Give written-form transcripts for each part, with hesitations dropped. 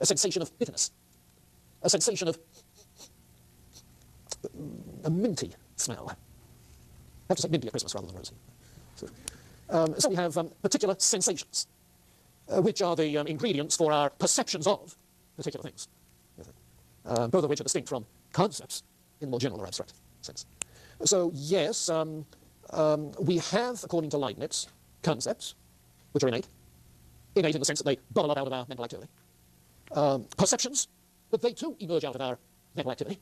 a sensation of bitterness, a sensation of a minty smell. I have to say minty at Christmas rather than rosy. So we have particular sensations, which are the ingredients for our perceptions of particular things, both of which are distinct from concepts in the more general or abstract sense. So yes, we have, according to Leibniz, concepts which are innate in the sense that they bubble up out of our mental activity. Perceptions, but they too emerge out of our mental activity.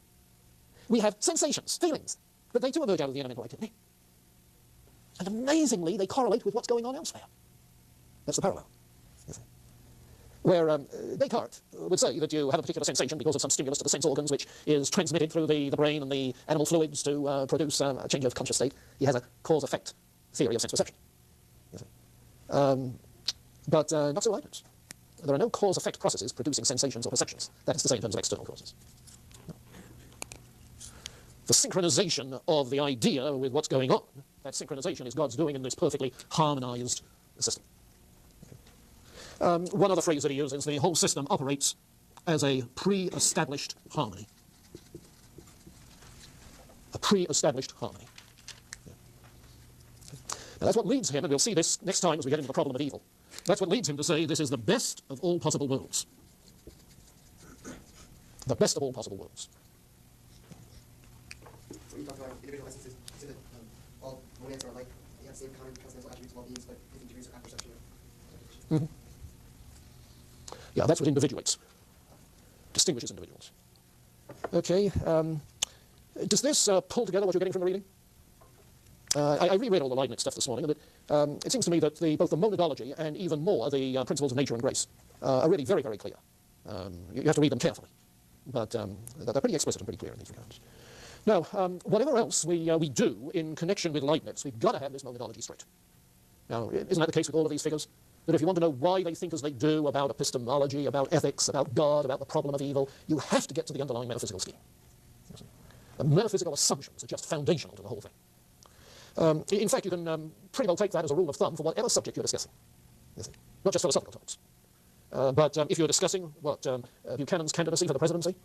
We have sensations, feelings, but they too emerge out of the inner mental activity. And amazingly, they correlate with what's going on elsewhere. That's the parallel. Where Descartes would say that you have a particular sensation because of some stimulus to the sense organs which is transmitted through the brain and the animal fluids to produce a change of conscious state. He has a cause-effect theory of sense perception. But not so Leibniz. There are no cause-effect processes producing sensations or perceptions. That is to say, in terms of external causes. No. The synchronization of the idea with what's going on, that synchronization is God's doing in this perfectly harmonized system. One other phrase that he uses, the whole system operates as a pre-established harmony. A pre-established harmony. Now that's what leads him, and we'll see this next time as we get into the problem of evil. That's what leads him to say this is the best of all possible worlds. The best of all possible worlds. When you talk about individual essences, is it that all monads are like, they have the same common transcendental attributes of all beings, but different degrees of apperception? Mm-hmm. Yeah, that's what individuates, distinguishes individuals. Okay, does this pull together what you're getting from the reading? I reread all the Leibniz stuff this morning, and it seems to me that both the monadology and even more the principles of nature and grace are really very, very clear. You have to read them carefully, but they're pretty explicit and pretty clear in these regards. Now, whatever else we do in connection with Leibniz, we've got to have this monadology straight. Now, isn't that the case with all of these figures? That if you want to know why they think as they do about epistemology, about ethics, about God, about the problem of evil, you have to get to the underlying metaphysical scheme. The metaphysical assumptions are just foundational to the whole thing. In fact, you can pretty well take that as a rule of thumb for whatever subject you're discussing. Not just philosophical talks. But if you're discussing what Buchanan's candidacy for the presidency,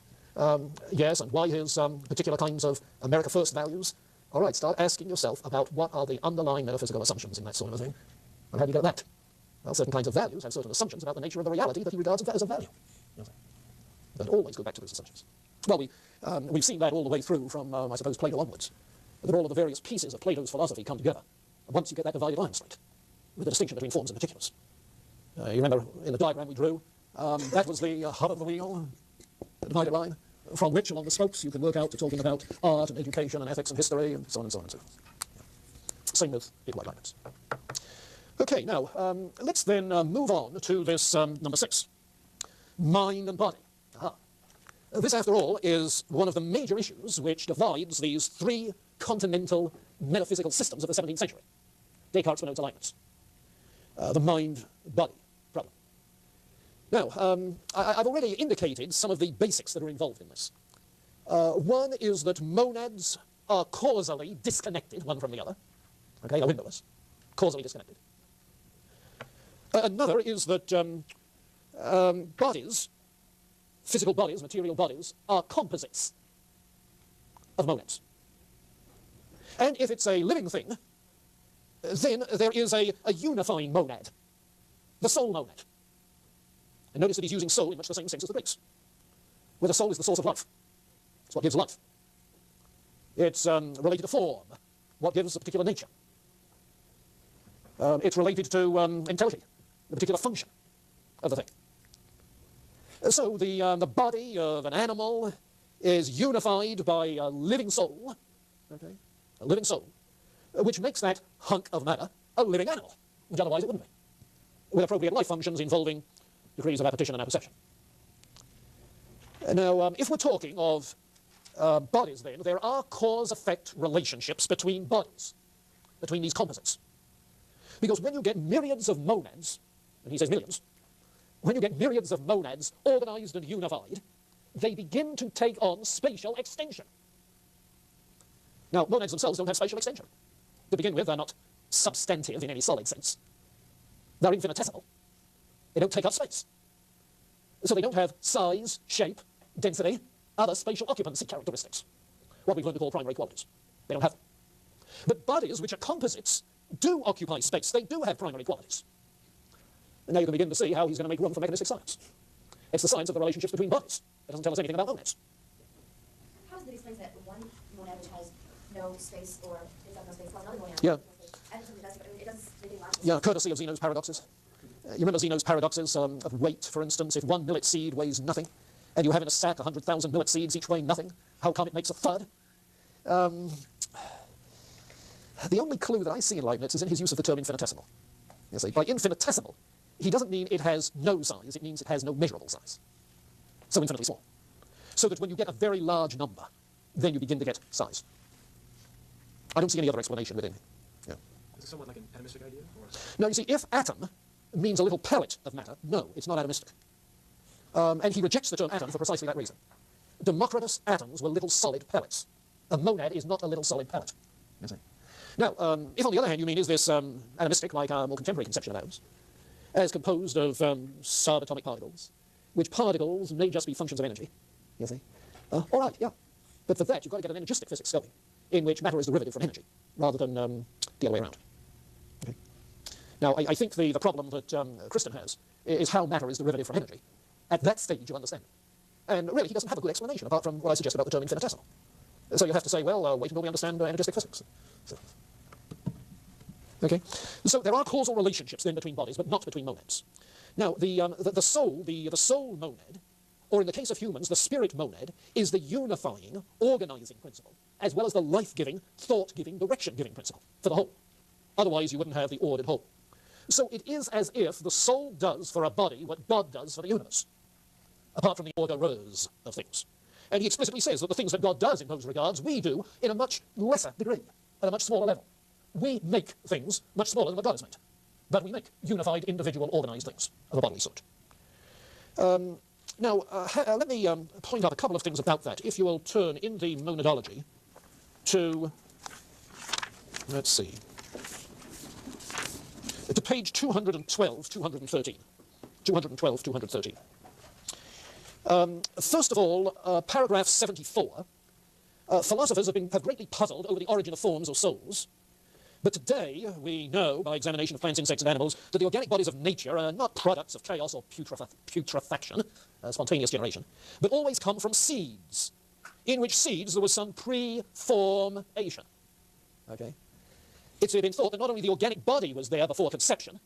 yes, and why his particular kinds of America First values, all right, start asking yourself about what are the underlying metaphysical assumptions in that sort of thing. And how do you get that? Well, certain kinds of values have certain assumptions about the nature of the reality that he regards as a value. But always go back to those assumptions. Well, we've seen that all the way through from, I suppose, Plato onwards. That all of the various pieces of Plato's philosophy come together once you get that divided line straight, with the distinction between forms and particulars. You remember in the diagram we drew, that was the hub of the wheel, the divided line, from which along the slopes you can work out to talking about art and education and ethics and history and so on and so on and so forth. Same with people like Leibniz. Okay, now, let's then move on to this number 6, mind and body. This, after all, is one of the major issues which divides these 3 continental metaphysical systems of the 17th century. Descartes, Spinoza, Leibniz. The mind-body problem. Now, I've already indicated some of the basics that are involved in this. One is that monads are causally disconnected, one from the other. Okay, they're windowless, causally disconnected. Another is that bodies, physical bodies, material bodies, are composites of monads. And if it's a living thing, then there is a unifying monad, the soul monad. And notice that he's using soul in much the same sense as the Greeks, where the soul is the source of life. It's what gives life. It's related to form, what gives a particular nature. It's related to entelechy, the particular function of the thing. So the body of an animal is unified by a living soul, okay? A living soul, which makes that hunk of matter a living animal, which otherwise it wouldn't be, with appropriate life functions involving degrees of appetition and apperception. Now, if we're talking of bodies, then, there are cause-effect relationships between bodies, between these composites. Because when you get myriads of monads, and he says millions, when you get myriads of monads organized and unified, they begin to take on spatial extension. Now, monads themselves don't have spatial extension. To begin with, they're not substantive in any solid sense. They're infinitesimal. They don't take up space. So they don't have size, shape, density, other spatial occupancy characteristics, what we've learned to call primary qualities. They don't have them. But bodies which are composites do occupy space. They do have primary qualities. And now you can begin to see how he's going to make room for mechanistic science. It's the science of the relationships between bodies. It doesn't tell us anything about monads. How does it explain that one monad which has no space or it's got no space, while another monad Yeah. has no space? And it does anything logical. Yeah, courtesy of Zeno's paradoxes. You remember Zeno's paradoxes of weight, for instance. If one millet seed weighs nothing, and you have in a sack 100,000 millet seeds, each weighing nothing, how come it makes a thud? The only clue that I see in Leibniz is in his use of the term infinitesimal. You see, by infinitesimal, he doesn't mean it has no size, it means it has no measurable size. So infinitely small. So that when you get a very large number, then you begin to get size. I don't see any other explanation within it. Yeah. Is it somewhat like an atomistic idea? Or? No, you see, if atom means a little pellet of matter, no, it's not atomistic. And he rejects the term atom for precisely that reason. Democritus' atoms were little solid pellets. A monad is not a little solid pellet. You see. Now, if on the other hand you mean is this atomistic, like our more contemporary conception of atoms, as composed of subatomic particles, which particles may just be functions of energy, you see. All right, yeah. But for that, you've got to get an energistic physics going, in which matter is derivative from energy, rather than the other way around. Okay. Now, I think the problem that Kristen has is how matter is derivative from energy. At that stage, you understand. And really, he doesn't have a good explanation, apart from what I suggest about the term infinitesimal. So you have to say, well, wait until we understand energistic physics. So. Okay, so there are causal relationships then between bodies, but not between monads. Now, the soul monad, or in the case of humans, the spirit monad, is the unifying, organizing principle, as well as the life-giving, thought-giving, direction-giving principle for the whole. Otherwise, you wouldn't have the ordered whole. So it is as if the soul does for a body what God does for the universe, apart from the orderers of things. And he explicitly says that the things that God does in those regards, we do in a much lesser degree, at a much smaller level. We make things much smaller than what God has made. But we make unified, individual, organized things of a bodily sort. Now, let me point out a couple of things about that. If you will turn in the monadology to, let's see, to page 212, 213. 212, 213. First of all, paragraph 74. Philosophers have greatly puzzled over the origin of forms or souls. But today, we know, by examination of plants, insects, and animals, that the organic bodies of nature are not products of chaos or putrefaction, spontaneous generation, but always come from seeds, in which seeds there was some pre-formation. Okay? It's been thought that not only the organic body was there before conception,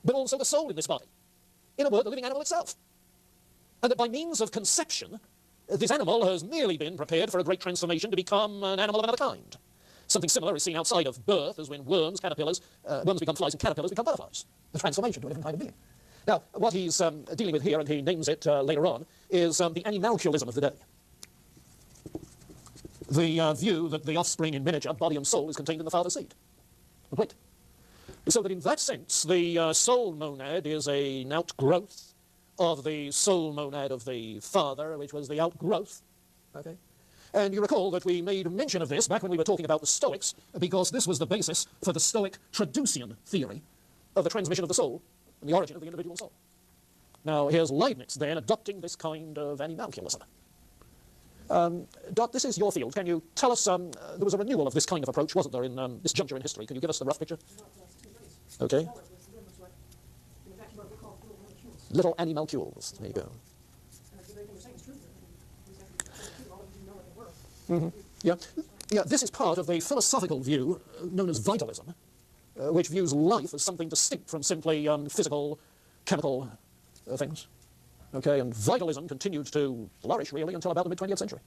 but also the soul in this body. In a word, the living animal itself. And that by means of conception, this animal has merely been prepared for a great transformation to become an animal of another kind. Something similar is seen outside of birth, as when worms become flies and caterpillars become butterflies. The transformation to a different kind of being. Now, what he's dealing with here, and he names it later on, is the animalculism of the day. The view that the offspring in miniature, body and soul, is contained in the father's seed. Complete. So that in that sense, the soul monad is an outgrowth of the soul monad of the father, which was the outgrowth. Okay? And you recall that we made mention of this back when we were talking about the Stoics, because this was the basis for the Stoic traducian theory of the transmission of the soul and the origin of the individual soul. Now, here's Leibniz then adopting this kind of animalculism. Dot, this is your field. Can you tell us, there was a renewal of this kind of approach, wasn't there, in this juncture in history? Can you give us the rough picture? Okay. Little animalcules. There you go. Mm-hmm. Yeah, this is part of the philosophical view known as vitalism, which views life as something distinct from simply physical, chemical things. Okay, and vitalism continued to flourish, really, until about the mid-20th century.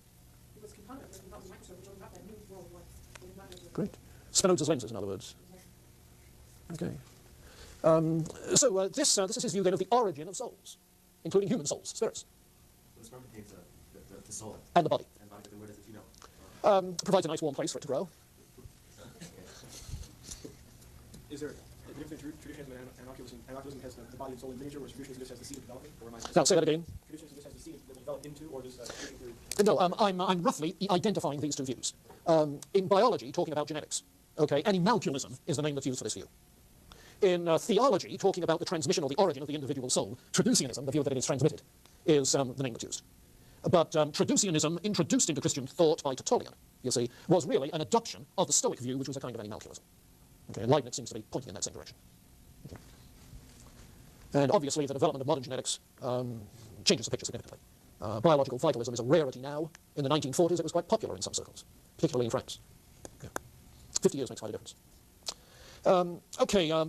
Great. Spinoza's lenses, in other words. Okay. So this is his view, then, of the origin of souls, including human souls, spirits. The sperm contains the soul. And the body. And body, but then where does it feed out? Provides a nice warm place for it to grow. Is there a difference between traditionalism and animalculism? Animalculism has the body and soul in miniature, whereas traditionalism just has the seed of development? Or am I Now, say that again. Traditionalism just has the seed that will develop into, or does No, I'm roughly identifying these two views. In biology, talking about genetics, okay, animalculism is the name that's used for this view. in theology, talking about the transmission or the origin of the individual soul, traducianism, the view that it is transmitted, is the name that's used. But traducianism, introduced into Christian thought by Tertullian, you see, was really an adoption of the Stoic view, which was a kind of animalculism. Okay, and Leibniz seems to be pointing in that same direction. Okay. And obviously, the development of modern genetics changes the picture significantly. Biological vitalism is a rarity now. In the 1940s, it was quite popular in some circles, particularly in France. Okay. 50 years makes quite a difference.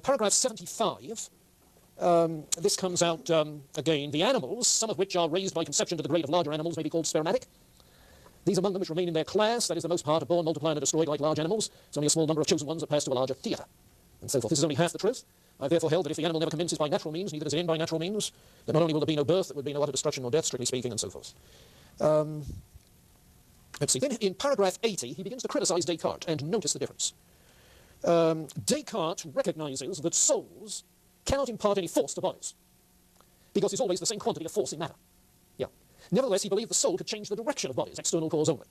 Paragraph 75. This comes out, again, the animals, some of which are raised by conception to the grade of larger animals, may be called spermatic. These among them which remain in their class, that is, the most part, are born, multiply, and are destroyed like large animals. It's only a small number of chosen ones that pass to a larger theatre, and so forth. This is only half the truth. I've therefore held that if the animal never commences by natural means, neither does it end by natural means, then not only will there be no birth, there would be no utter destruction or death, strictly speaking, and so forth. Let's see. Then in paragraph 80, he begins to criticize Descartes, and notice the difference. Descartes recognizes that souls cannot impart any force to bodies, because there's always the same quantity of force in matter. Yeah. Nevertheless, he believed the soul could change the direction of bodies, external cause only.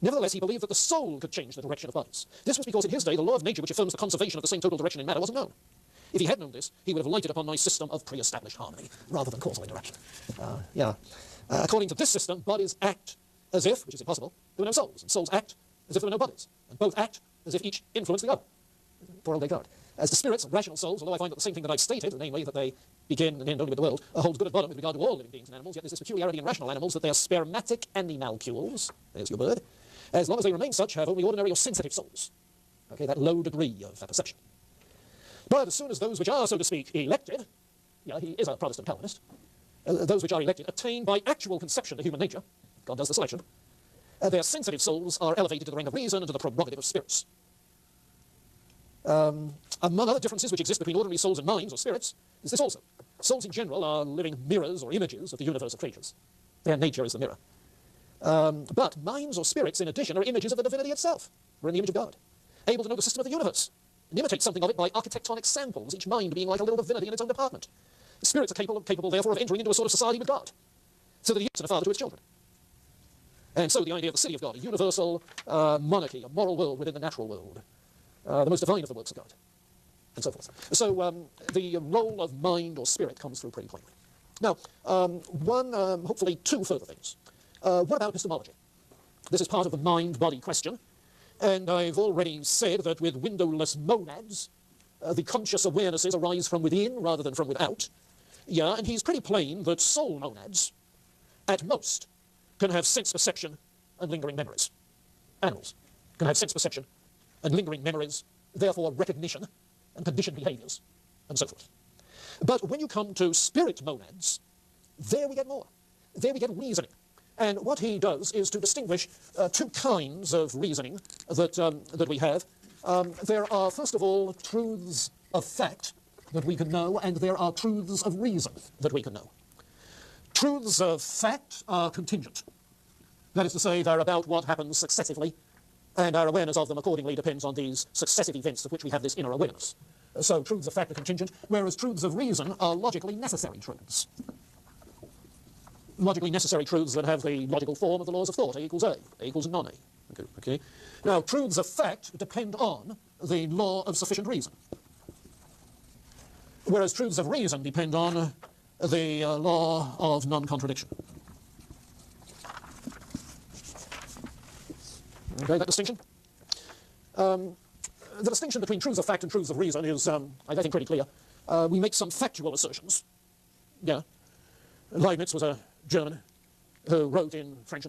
Nevertheless, he believed that the soul could change the direction of bodies. This was because in his day, the law of nature, which affirms the conservation of the same total direction in matter, wasn't known. If he had known this, he would have lighted upon my system of pre-established harmony, rather than causal interaction. According to this system, bodies act as if, which is impossible, there were no souls, and souls act as if there were no bodies, and both act as if each influenced the other. Poor old Descartes. As to spirits, rational souls, although I find that the same thing that I've stated, namely that they begin and end only with the world, holds good at bottom with regard to all living beings and animals, yet there's this peculiarity in rational animals that they are spermatic animalcules, there's your bird, as long as they remain such, have only ordinary or sensitive souls. Okay, that low degree of perception. But as soon as those which are, so to speak, elected, yeah, he is a Protestant Calvinist, those which are elected attain by actual conception to human nature, God does the selection, their sensitive souls are elevated to the rank of reason and to the prerogative of spirits. Among other differences which exist between ordinary souls and minds or spirits is this also. Souls in general are living mirrors or images of the universe of creatures. Their nature is the mirror. But minds or spirits, in addition, are images of the divinity itself. We're in the image of God, able to know the system of the universe and imitate something of it by architectonic samples, each mind being like a little divinity in its own department. The spirits are capable, therefore, of entering into a sort of society with God, so that he is a father to his children. And so the idea of the city of God, a universal monarchy, a moral world within the natural world, the most divine of the works of God, and so forth. So the role of mind or spirit comes through pretty plainly. Now, hopefully two further things. What about epistemology? This is part of the mind-body question, and I've already said that with windowless monads, the conscious awarenesses arise from within rather than from without. Yeah, and he's pretty plain that soul monads, at most, can have sense perception and lingering memories. Animals can have sense perception and lingering memories, therefore recognition and conditioned behaviors, and so forth. But when you come to spirit monads, there we get more. There we get reasoning. And what he does is to distinguish two kinds of reasoning that we have. There are, first of all, truths of fact that we can know, and there are truths of reason that we can know. Truths of fact are contingent. That is to say, they're about what happens successively, and our awareness of them accordingly depends on these successive events of which we have this inner awareness. So truths of fact are contingent, whereas truths of reason are logically necessary truths. Logically necessary truths that have the logical form of the laws of thought, A equals A equals non-A. Okay. Now, truths of fact depend on the law of sufficient reason, whereas truths of reason depend on the law of non-contradiction. Okay, that distinction? The distinction between truths of fact and truths of reason is, I think, pretty clear. We make some factual assertions. Yeah. Leibinz was a German who wrote in French